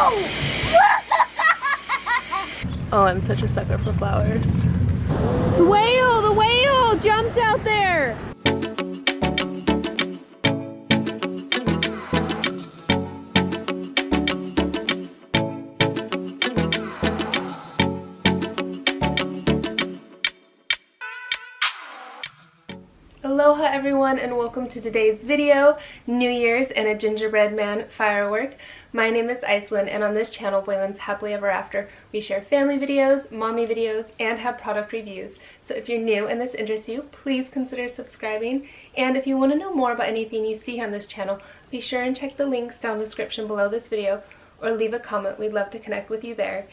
Oh, I'm such a sucker for flowers. The whale jumped out there. Aloha everyone and welcome to today's video, New Year's and a Gingerbread Man Firework. My name is Icelyn and on this channel, Boylan's Happily Ever After, we share family videos, mommy videos, and have product reviews. So if you're new and this interests you, please consider subscribing. And if you want to know more about anything you see on this channel, be sure and check the links down in the description below this video or leave a comment. We'd love to connect with you there.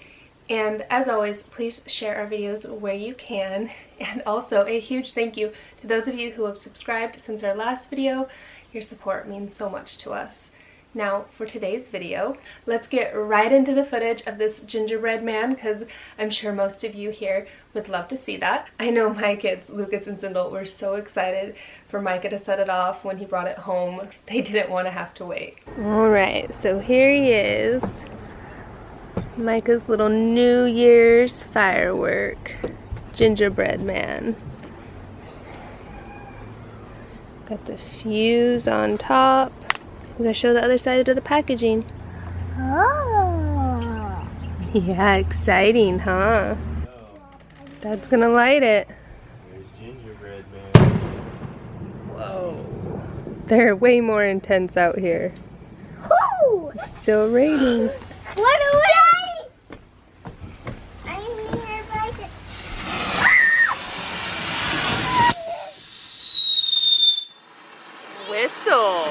And as always, please share our videos where you can. And also a huge thank you to those of you who have subscribed since our last video. Your support means so much to us. Now for today's video, let's get right into the footage of this gingerbread man because I'm sure most of you here would love to see that. I know my kids, Lucas and Sindel, were so excited for Micah to set it off when he brought it home. They didn't want to have to wait. Alright, so here he is. Micah's little New Year's firework gingerbread man. Got the fuse on top. I'm gonna show the other side of the packaging. Oh! Yeah, exciting, huh? Dad's gonna light it. There's gingerbread man. Whoa. They're way more intense out here. Woo! It's still raining. What do we? I'm here by the... Whistle.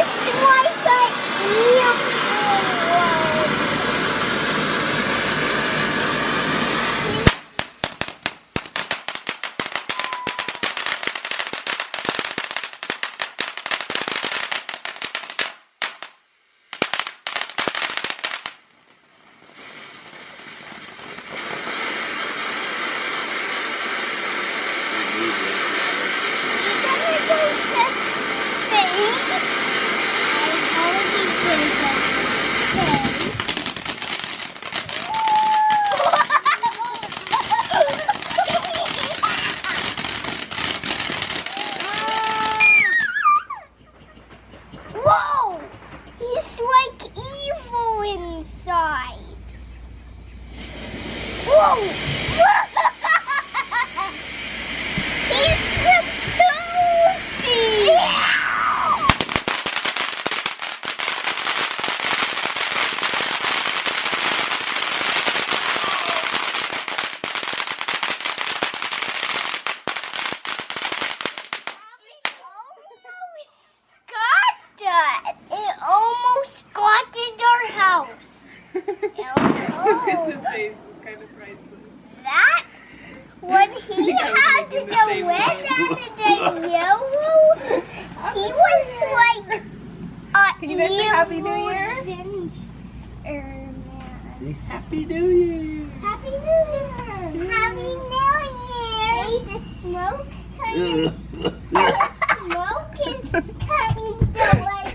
It's like a evil one. Whoa! He's like evil inside. Whoa! He's so goofy! It almost got into our house. Lucas's face is kind of priceless. That when he had the red and the yellow, he was like Can you guys say Happy New Year? Happy New Year! Happy New Year! Happy New Year! Hey, the smoke is cutting the like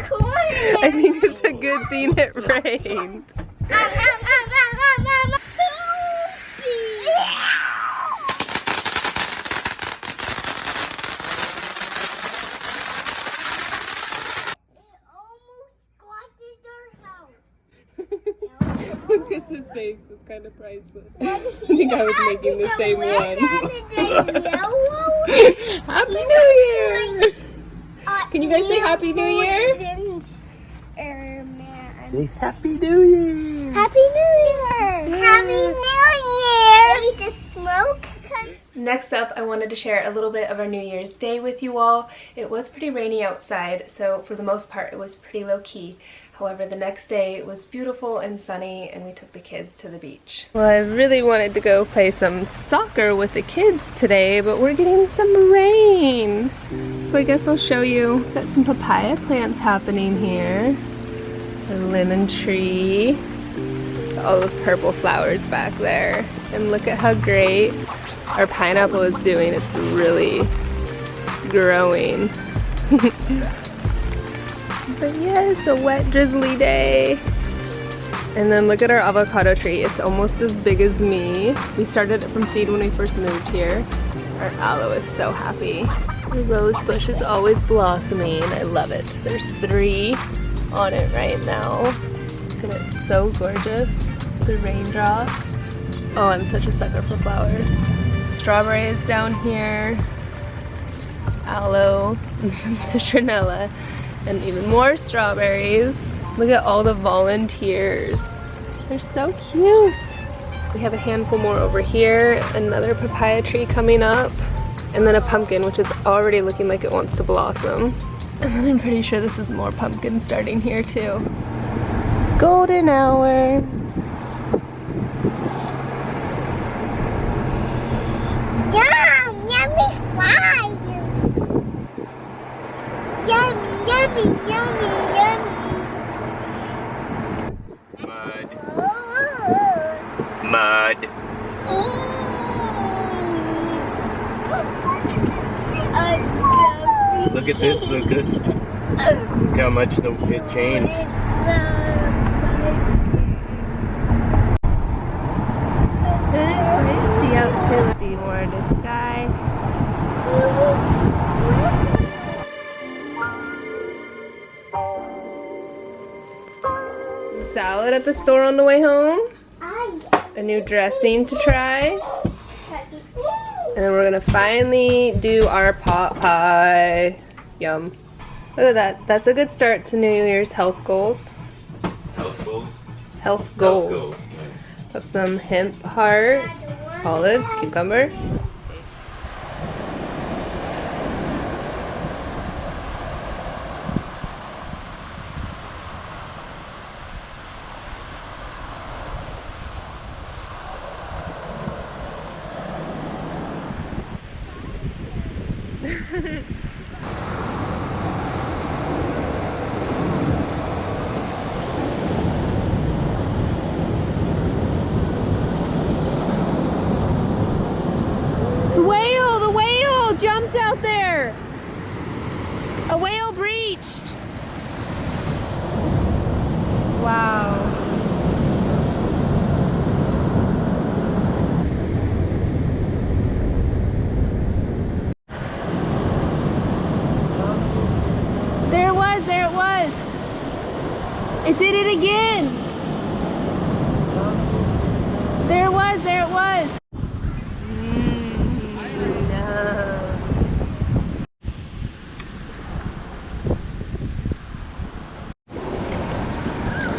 corner. I think it's a good thing it rained. Lucas's face is kind of priceless. I think I was making the same one. Happy New Year! Can you guys say Happy New Year? Say Happy New Year! Happy New Year! Happy New Year! The smoke. Next up, I wanted to share a little bit of our New Year's Day with you all. It was pretty rainy outside, so for the most part it was pretty low-key. However, the next day it was beautiful and sunny and we took the kids to the beach. Well, I really wanted to go play some soccer with the kids today, but we're getting some rain. So I guess I'll show you. Got some papaya plants happening here. A lemon tree. All those purple flowers back there. And look at how great our pineapple is doing. It's really growing. But yes, a wet, drizzly day. And then look at our avocado tree. It's almost as big as me. We started it from seed when we first moved here. Our aloe is so happy. The rose bush is always blossoming. I love it. There's 3 on it right now. Look at it, so gorgeous. The raindrops. Oh, I'm such a sucker for flowers. Strawberries down here. Aloe and some citronella. And even more strawberries. Look at all the volunteers. They're so cute. We have a handful more over here. Another papaya tree coming up. And then a pumpkin, which is already looking like it wants to blossom. And then I'm pretty sure this is more pumpkin starting here too. Golden hour. Yum! Yummy fries! Yummy, yummy, yummy, yummy. Mud. Oh. Mud. Look at this, Lucas. Look how much it changed. See out to see more of the sky. Salad at the store on the way home. A new dressing to try. And then we're gonna finally do our pot pie. Yum. Look at that. That's a good start to New Year's health goals. Health goals? Health goals. Nice. Got some hemp heart, olives, cucumber. The whale jumped out there. A whale breached. Wow. There it was, there it was. It did it again. There it was, there it was.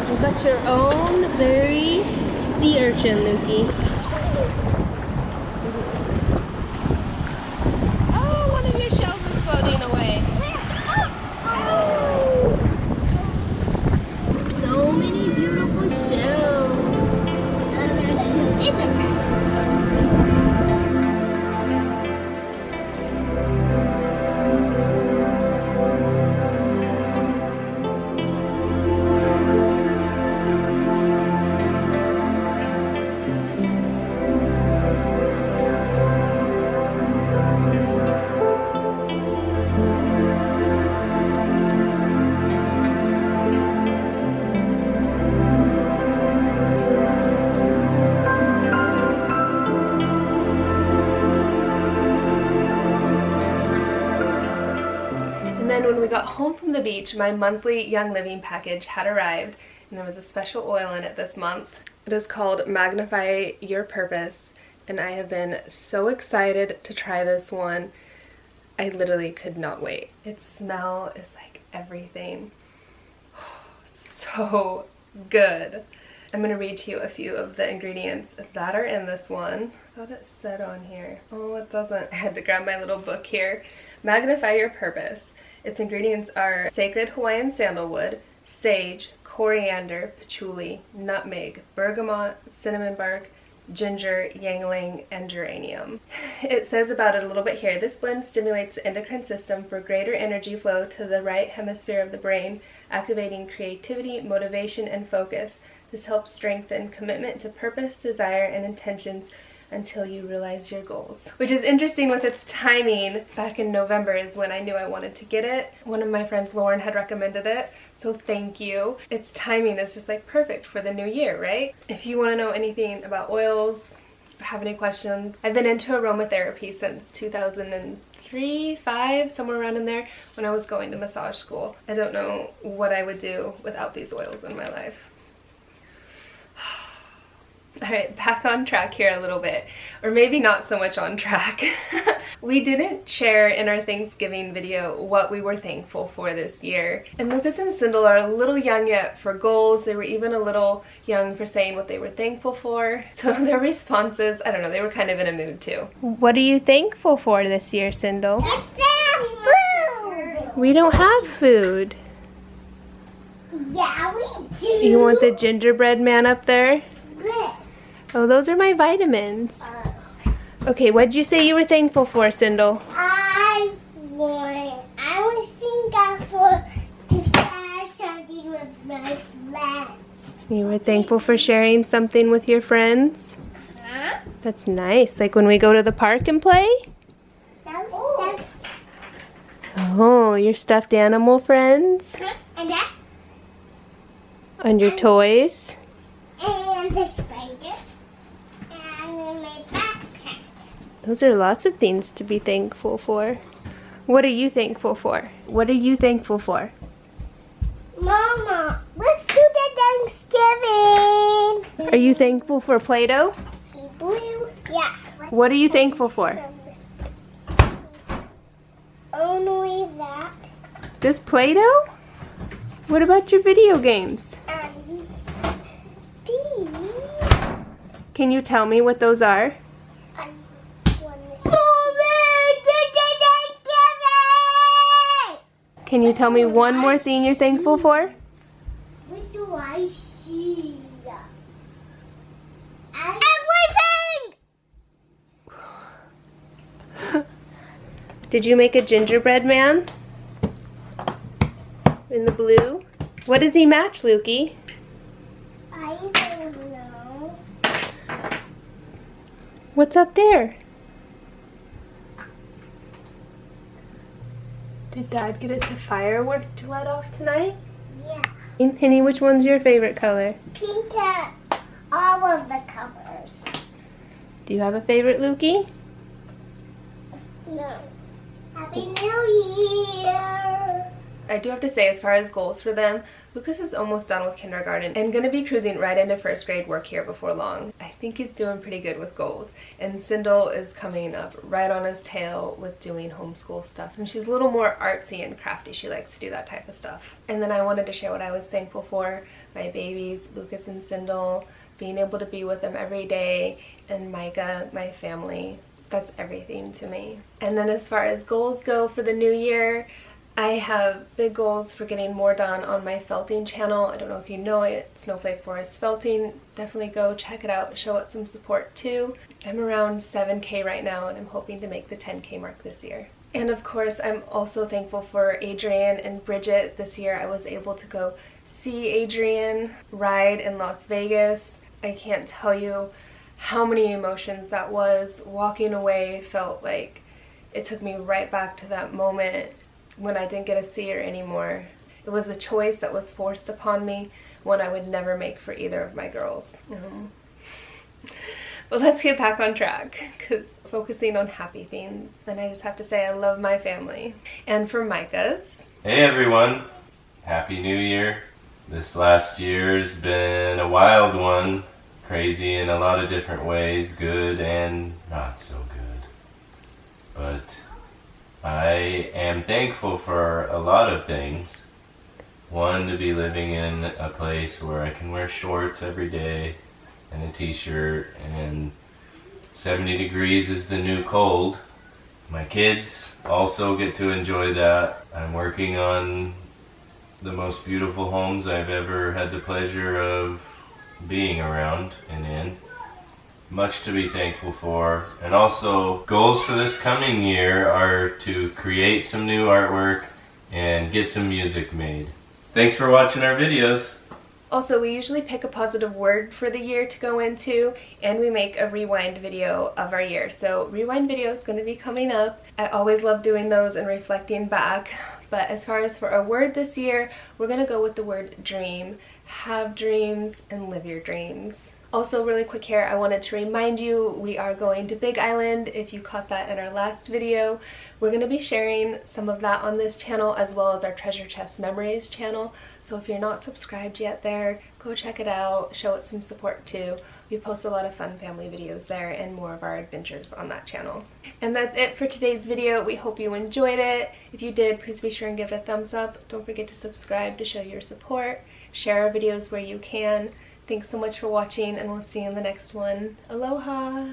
You got your own very sea urchin, Lukey. Oh, one of your shells is floating away. So many beautiful shells. It's okay. Then when we got home from the beach, my monthly Young Living package had arrived, and there was a special oil in it this month. It is called Magnify Your Purpose, and I have been so excited to try this one. I literally could not wait. Its smell is like everything. So good. I'm going to read to you a few of the ingredients that are in this one. I thought it said on here. Oh, it doesn't. I had to grab my little book here. Magnify Your Purpose. Its ingredients are sacred Hawaiian sandalwood, sage, coriander, patchouli, nutmeg, bergamot, cinnamon bark, ginger, yangling, and geranium. It says about it a little bit here. This blend stimulates the endocrine system for greater energy flow to the right hemisphere of the brain, activating creativity, motivation, and focus. This helps strengthen commitment to purpose, desire, and intentions, until you realize your goals. Which is interesting with its timing. Back in November is when I knew I wanted to get it. One of my friends, Lauren, had recommended it, so thank you. Its timing is just like perfect for the new year, right? If you want to know anything about oils or have any questions, I've been into aromatherapy since 2003, 5, somewhere around in there, when I was going to massage school. I don't know what I would do without these oils in my life. Alright, back on track here a little bit, or maybe not so much on track. We didn't share in our Thanksgiving video what we were thankful for this year. And Lucas and Sindel are a little young yet for goals. They were even a little young for saying what they were thankful for. So their responses, I don't know, they were kind of in a mood too. What are you thankful for this year, Sindel? It's food! We don't have food. Yeah, we do! You want the gingerbread man up there? This. Oh, those are my vitamins. Okay, what did you say you were thankful for, Sindel? I was thankful to share something with my friends. You were thankful for sharing something with your friends? Huh? That's nice. Like when we go to the park and play? That's Oh, your stuffed animal friends? and that, And your toys? and the spider, and then my backpack. Those are lots of things to be thankful for. What are you thankful for? What are you thankful for? Mama, let's do the Thanksgiving. Are you thankful for Play-Doh? Blue? Yeah. What are you thankful for? Only that. Just Play-Doh? What about your video games? And these. Can you tell me what those are? Can you tell me one more thing you're thankful for? What do I see? Everything! Did you make a gingerbread man? In the blue? What does he match, Lukey? I don't know. What's up there? Did Dad get us a firework to let off tonight? Yeah. Henny, which one's your favorite color? Pink and all of the colors. Do you have a favorite, Lukey? No. Happy New Year! I do have to say, as far as goals for them, Lucas is almost done with kindergarten and going to be cruising right into first grade work here before long. I think he's doing pretty good with goals. And Sindel is coming up right on his tail with doing homeschool stuff. And she's a little more artsy and crafty. She likes to do that type of stuff. And then I wanted to share what I was thankful for. My babies, Lucas and Sindel, being able to be with them every day, and Micah, my family. That's everything to me. And then as far as goals go for the new year, I have big goals for getting more done on my felting channel. I don't know if you know it, SnowflakeForest Felting. Definitely go check it out, show it some support too. I'm around 7K right now and I'm hoping to make the 10K mark this year. And of course, I'm also thankful for Adrian and Bridget. This year I was able to go see Adrian ride in Las Vegas. I can't tell you how many emotions that was. Walking away felt like it took me right back to that moment when I didn't get to see her anymore. It was a choice that was forced upon me, one I would never make for either of my girls. But let's get back on track, because focusing on happy things, then I just have to say I love my family. And for Micah's. Hey everyone, Happy New Year. This last year's been a wild one, crazy in a lot of different ways, good and not so good. But I am thankful for a lot of things. One, to be living in a place where I can wear shorts every day and a t-shirt, and 70 degrees is the new cold. My kids also get to enjoy that. I'm working on the most beautiful homes I've ever had the pleasure of being around and in. Much to be thankful for. And also, goals for this coming year are to create some new artwork and get some music made. Thanks for watching our videos. Also, we usually pick a positive word for the year to go into, and we make a rewind video of our year. So rewind video is going to be coming up. I always love doing those and reflecting back. But as far as for a word this year, we're going to go with the word dream. Have dreams and live your dreams. Also, really quick here, I wanted to remind you we are going to Big Island. If you caught that in our last video, we're going to be sharing some of that on this channel as well as our Treasure Chest Memories channel. So if you're not subscribed yet there, go check it out, show it some support too. We post a lot of fun family videos there and more of our adventures on that channel. And that's it for today's video. We hope you enjoyed it. If you did, please be sure and give it a thumbs up. Don't forget to subscribe to show your support. Share our videos where you can. Thanks so much for watching, and we'll see you in the next one. Aloha!